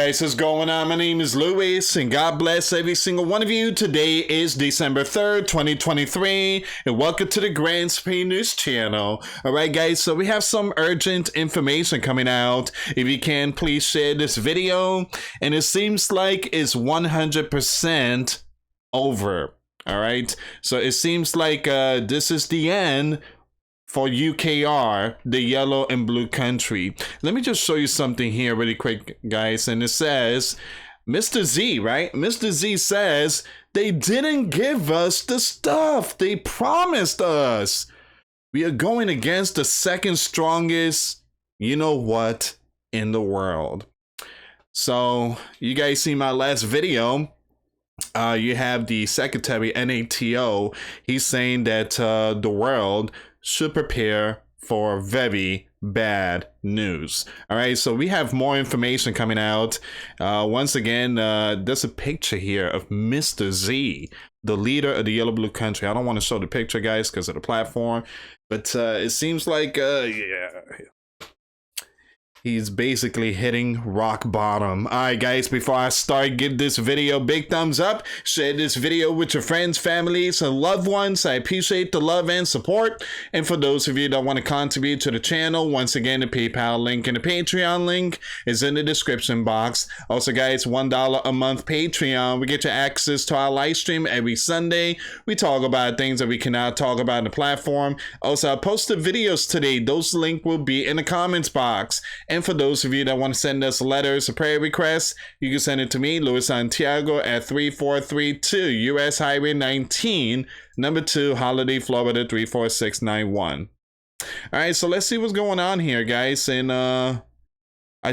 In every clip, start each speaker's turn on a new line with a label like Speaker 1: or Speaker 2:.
Speaker 1: Guys, what's going on? My name is Louis, and God bless every single one of you. Today is December 3rd, 2023, and welcome to the Grand Spain News channel. Alright guys, so we have some urgent information coming out. If you can, please share this video, and it seems like it's 100% over. Alright, so it seems like this is the end for UKR, the yellow and blue country. Let me just show you something here really quick, guys. And it says, Mr. Z, right? Mr. Z says, they didn't give us the stuff they promised us. We are going against the second strongest, you know what, in the world. So, you guys see my last video. You have the secretary, NATO. He's saying that the world should prepare for very bad news. All right, so we have more information coming out. Once again, there's a picture here of Mr. Z, the leader of the yellow blue country. I don't want to show the picture, guys, because of the platform, but it seems like he's basically hitting rock bottom. Alright guys, before I start, give this video a big thumbs up. Share this video with your friends, families, and loved ones. I appreciate the love and support. And for those of you that want to contribute to the channel, once again, the PayPal link and the Patreon link is in the description box. Also guys, $1 a month Patreon. We get you access to our live stream every Sunday. We talk about things that we cannot talk about in the platform. Also, I posted videos today. Those links will be in the comments box. And for those of you that want to send us letters or prayer requests, you can send it to me, Luis Santiago, at 3432 US Highway 19, number 2, Holiday, Florida 34691. All right, so let's see what's going on here, guys. And I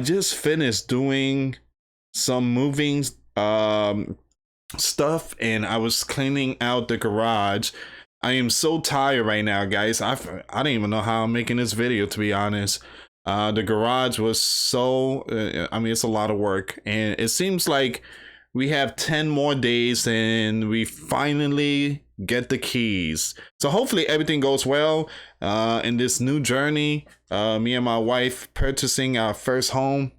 Speaker 1: just finished doing some moving stuff, and I was cleaning out the garage. I am so tired right now, guys. I don't even know how I'm making this video, to be honest. The garage was so, I mean, it's a lot of work, and it seems like we have 10 more days and we finally get the keys. So hopefully everything goes well in this new journey. Me and my wife purchasing our first home.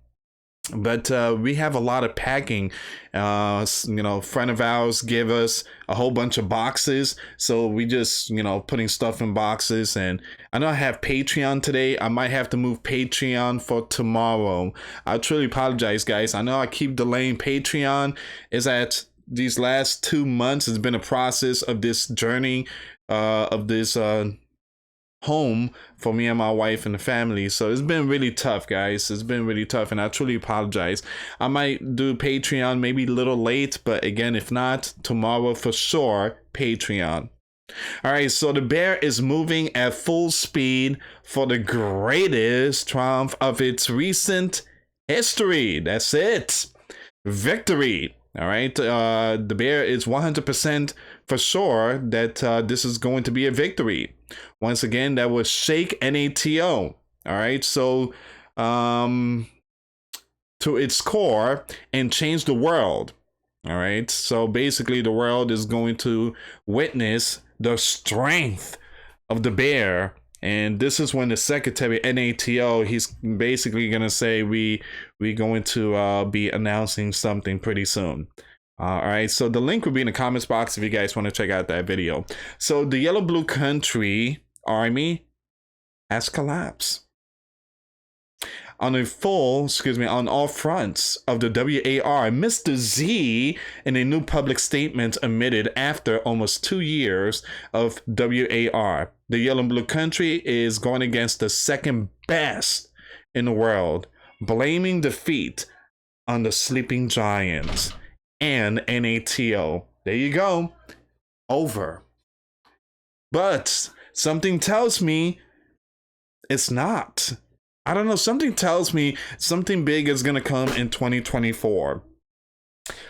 Speaker 1: But we have a lot of packing. You know, friend of ours gave us a whole bunch of boxes, so we just, you know, putting stuff in boxes. And I know I have Patreon today. I might have to move Patreon for tomorrow. I truly apologize, guys. I know I keep delaying Patreon. Is that these last 2 months has been a process of this journey of this home for me and my wife and the family. So it's been really tough, guys. It's been really tough, and I truly apologize. I might do Patreon maybe a little late, but again, if not, tomorrow for sure, Patreon. All right, so the bear is moving at full speed for the greatest triumph of its recent history. That's it. Victory. All right, the bear is 100% for sure that this is going to be a victory. Once again, that was shake NATO. All right, so to its core and change the world. All right, so basically the world is going to witness the strength of the bear. And this is when the secretary, NATO, he's basically going to say we're going to be announcing something pretty soon. All right, so the link will be in the comments box if you guys want to check out that video. So the yellow blue country army has collapsed. On all fronts of the WAR, Mr. Z, in a new public statement admitted after almost 2 years of WAR, the yellow and blue country is going against the second best in the world, blaming defeat on the sleeping giants and NATO. There you go. Over. But something tells me it's not. I don't know, something tells me something big is going to come in 2024.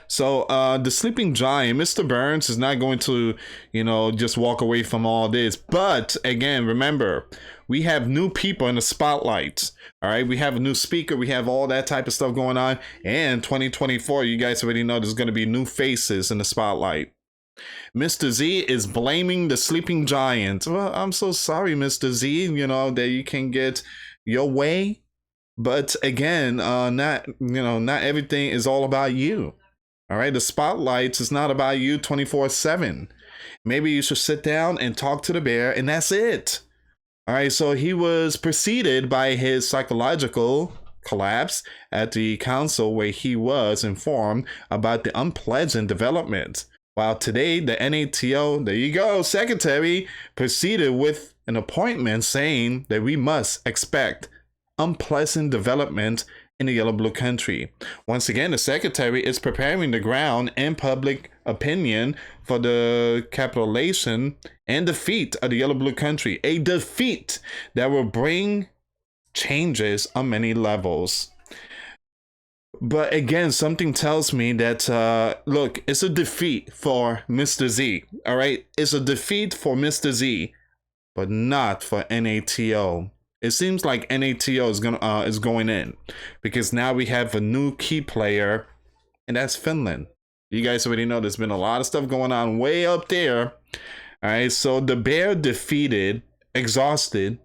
Speaker 1: So the sleeping giant, Mr. Burns, is not going to, you know, just walk away from all this. But again, remember, we have new people in the spotlight. All right, we have a new speaker. We have all that type of stuff going on. And 2024, you guys already know there's going to be new faces in the spotlight. Mr. Z is blaming the sleeping giant. Well, I'm so sorry, Mr. Z, you know, that you can get your way, But again, not not everything is all about you. All right, the spotlight is not about you 24/7. Maybe you should sit down and talk to the bear, and that's it. All right, so he was preceded by his psychological collapse at the council where he was informed about the unpleasant development. While today, the NATO, there you go, secretary, proceeded with an appointment saying that we must expect unpleasant development in the yellow blue country. Once again, the secretary is preparing the ground and public opinion for the capitulation and defeat of the yellow blue country, a defeat that will bring changes on many levels. But again, something tells me that look, it's a defeat for Mr. Z. All right, it's a defeat for Mr. Z, but not for NATO. It seems like NATO is going in because now we have a new key player, and that's Finland. You guys already know there's been a lot of stuff going on way up there. All right, so the bear defeated, exhausted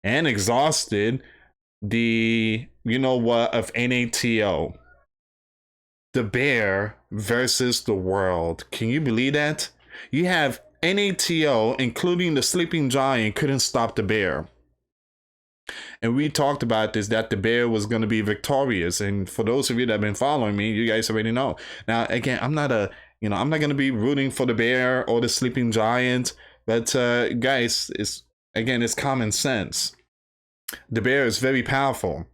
Speaker 1: the of NATO. The bear versus the world. Can you believe that? You have NATO, including the sleeping giant, couldn't stop the bear. And we talked about this, that the bear was going to be victorious. And for those of you that have been following me, you guys already know. Now, again, I'm not going to be rooting for the bear or the sleeping giant. But guys, it's common sense. The bear is very powerful.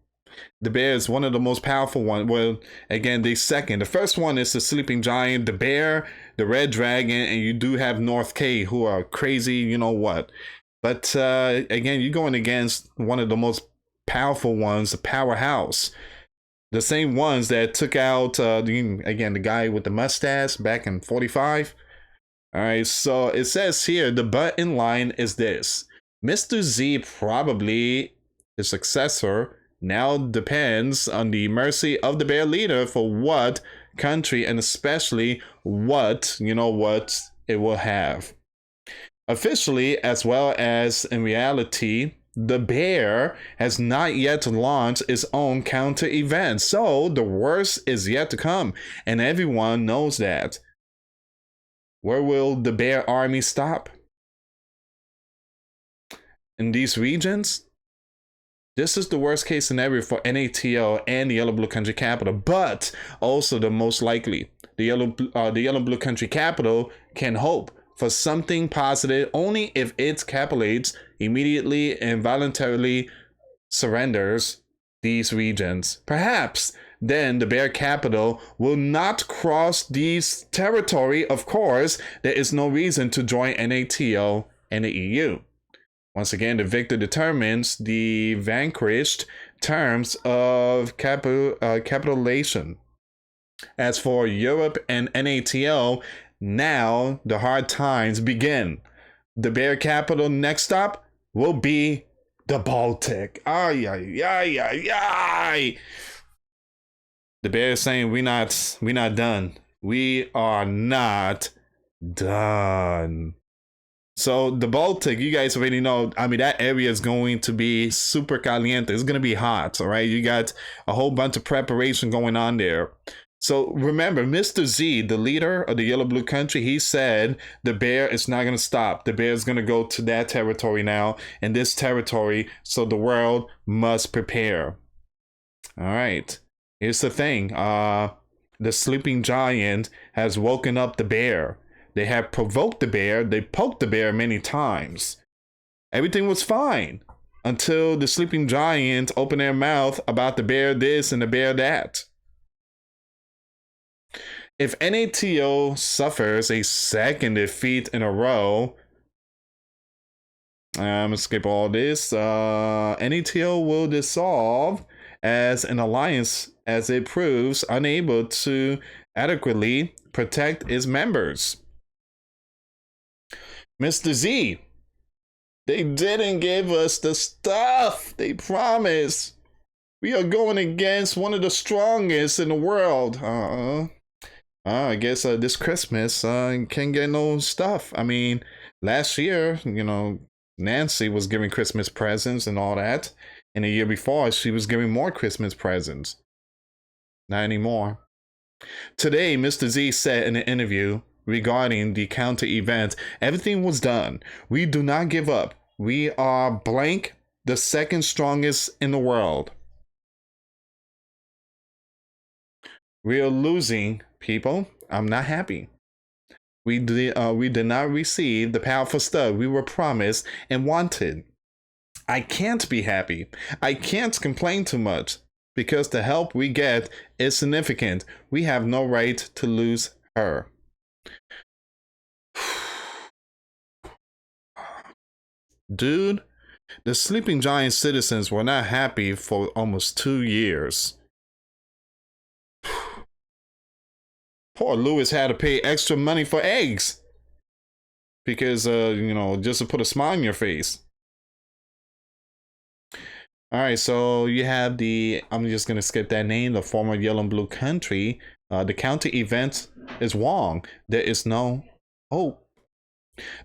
Speaker 1: The bear is one of the most powerful ones. Well, again, the second. The first one is the sleeping giant, the bear, the red dragon, and you do have North K, who are crazy, you know what. But again, you're going against one of the most powerful ones, the powerhouse. The same ones that took out, the guy with the mustache back in 45. All right, so it says here, the butt in line is this. Mr. Z, probably his successor, now depends on the mercy of the bear leader for what country and especially what it will have. Officially, as well as in reality, the bear has not yet launched its own counter event. So the worst is yet to come, and everyone knows that. Where will the bear army stop? In these regions? This is the worst case scenario for NATO and the yellow blue country capital, but also the most likely. The yellow blue country capital can hope for something positive only if it capitulates immediately and voluntarily surrenders these regions. Perhaps then the bear capital will not cross these territory. Of course, there is no reason to join NATO and the EU. Once again, the victor determines the vanquished terms of capitulation. As for Europe and NATO, now the hard times begin. The bear capital next stop will be the Baltic. Ay, ay, ay, ay, ay. The bear is saying we're not done. We are not done. So the Baltic, you guys already know, I mean, that area is going to be super caliente. It's going to be hot, all right? You got a whole bunch of preparation going on there. So remember, Mr. Z, the leader of the yellow blue country, he said the bear is not going to stop. The bear is going to go to that territory now, and this territory, so the world must prepare. All right. Here's the thing. The sleeping giant has woken up the bear. They have provoked the bear. They poked the bear many times. Everything was fine until the sleeping giant opened their mouth about the bear this and the bear that. If NATO suffers a second defeat in a row, I'm gonna skip all this. NATO will dissolve as an alliance as it proves unable to adequately protect its members. Mr. Z, they didn't give us the stuff they promised. We are going against one of the strongest in the world. I guess this Christmas can't get no stuff. I mean, last year, Nancy was giving Christmas presents and all that. And the year before, she was giving more Christmas presents. Not anymore. Today, Mr. Z said in an interview regarding the counter event, everything was done. We do not give up. We are blank, the second strongest in the world. We are losing, people. I'm not happy. We did not receive the powerful stuff we were promised and wanted. I can't be happy. I can't complain too much because the help we get is significant. We have no right to lose her. Dude, the Sleeping Giant citizens were not happy for almost 2 years. Poor Lewis had to pay extra money for eggs. Because, just to put a smile on your face. Alright, so you have I'm just going to skip that name, the former Yellow and Blue country. The counter event is wrong. There is no hope.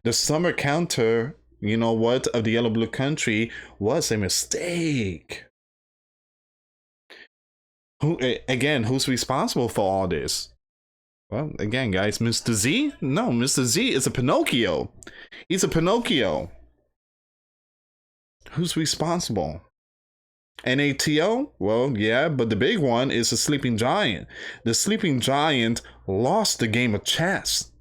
Speaker 1: The summer counter, of the Yellow Blue country was a mistake. Who's responsible for all this? Well, again, guys, Mr. Z? No, Mr. Z is a Pinocchio. He's a Pinocchio. Who's responsible? NATO? Well, yeah, but the big one is the Sleeping Giant. The Sleeping Giant lost the game of chess.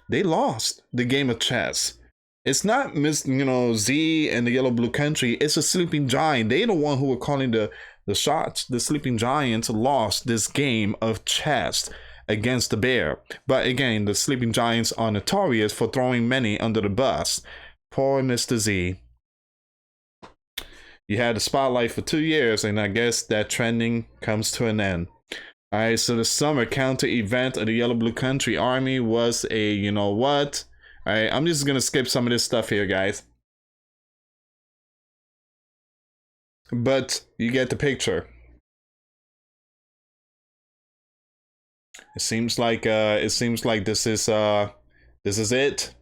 Speaker 1: They lost the game of chess. It's not Z and the Yellow Blue country. It's a Sleeping Giant. They the one who were calling the shots. The Sleeping Giants lost this game of chess against the bear. But again, the Sleeping Giants are notorious for throwing many under the bus. Poor Mr. Z. You had the spotlight for 2 years, and I guess that trending comes to an end. Alright, so the summer counter event of the Yellow Blue Country Army was a, you know what? Alright, I'm just gonna skip some of this stuff here, guys. But you get the picture. It seems like this is it.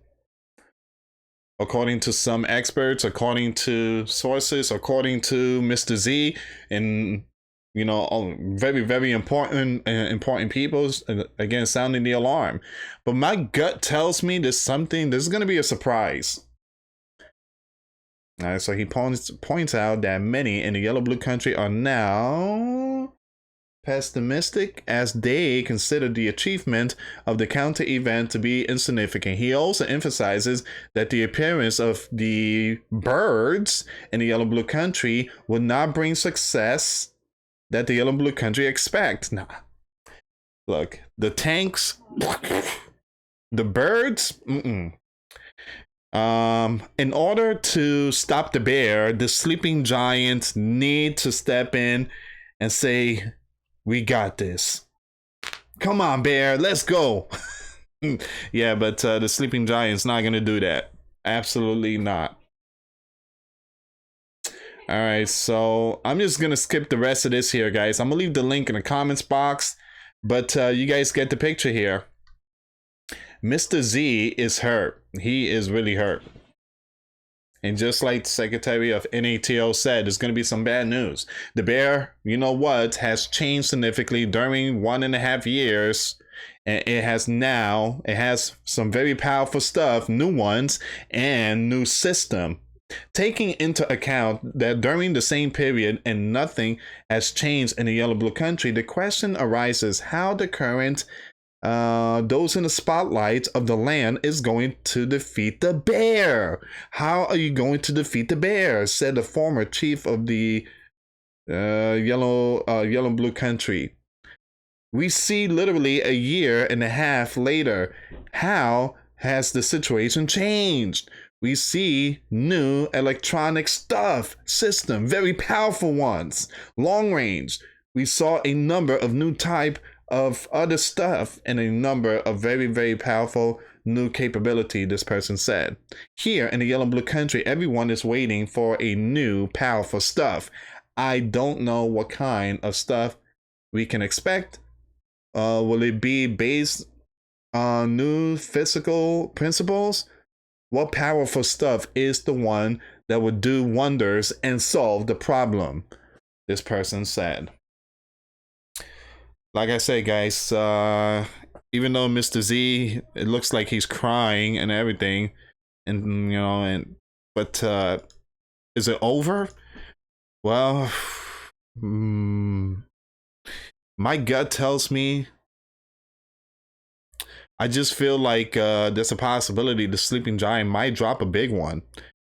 Speaker 1: According to some experts, according to sources, according to Mr. Z, and very, very important people, again, sounding the alarm. But my gut tells me there's going to be a surprise. All right, so he points out that many in the Yellow Blue country are now pessimistic as they consider the achievement of the counter event to be insignificant. He also emphasizes that the appearance of the birds in the Yellow Blue country will not bring success that the Yellow Blue country expect. Nah. Look, the tanks, the birds, in order to stop the bear, the Sleeping Giants need to step in and say, we got this. Come on, bear, let's go. Yeah, but the Sleeping Giant's not going to do that. Absolutely not. All right, so I'm just going to skip the rest of this here, guys. I'm going to leave the link in the comments box, but you guys get the picture here. Mr. Z is hurt. He is really hurt. And just like the Secretary of NATO said, there's going to be some bad news. The bear, has changed significantly during 1.5 years. And it has some very powerful stuff, new ones, and new system. Taking into account that during the same period and nothing has changed in the Yellow Blue country, the question arises how the current those in the spotlight of the land is going to defeat the bear. How are you going to defeat the bear? Said the former chief of the Yellow Blue country. We see literally 1.5 years later. How has the situation changed? We see new electronic system, very powerful ones, long range. We saw a number of new type of other stuff and a number of very, very powerful new capability, this person said. Here in the Yellow Blue country, everyone is waiting for a new powerful stuff. I don't know what kind of stuff we can expect. Will it be based on new physical principles? What powerful stuff is the one that would do wonders and solve the problem, this person said. Like I said, guys, even though Mr. Z, it looks like he's crying and everything, and but is it over? Well, my gut tells me, I just feel like there's a possibility the sleeping giant might drop a big one.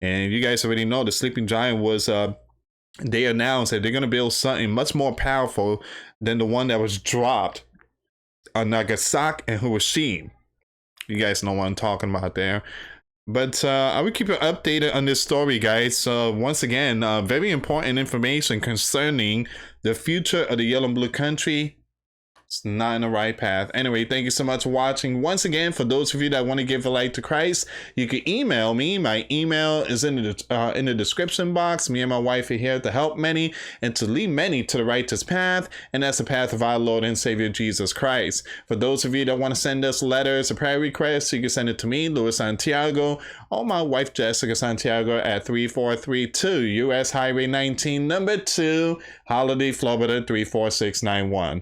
Speaker 1: And you guys already know the sleeping giant was they announced that they're going to build something much more powerful than the one that was dropped on Nagasaki and Hiroshima. You guys know what I'm talking about there. But I will keep you updated on this story, guys. Once again, very important information concerning the future of the yellow and blue country. It's not in the right path. Anyway, thank you so much for watching. Once again, for those of you that want to give a life to Christ, you can email me. My email is in the description box. Me and my wife are here to help many and to lead many to the righteous path, and that's the path of our Lord and Savior Jesus Christ. For those of you that want to send us letters or prayer requests, you can send it to me, Luis Santiago, or my wife Jessica Santiago at 3432 US Highway 19, number 2, Holiday, Florida 34691.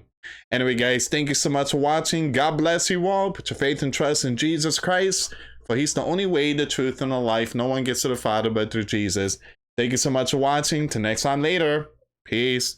Speaker 1: Anyway, guys, thank you so much for watching. God bless you all. Put your faith and trust in Jesus Christ, for he's the only way, the truth, and the life. No one gets to the Father but through Jesus. Thank you so much for watching. Till next time later. Peace.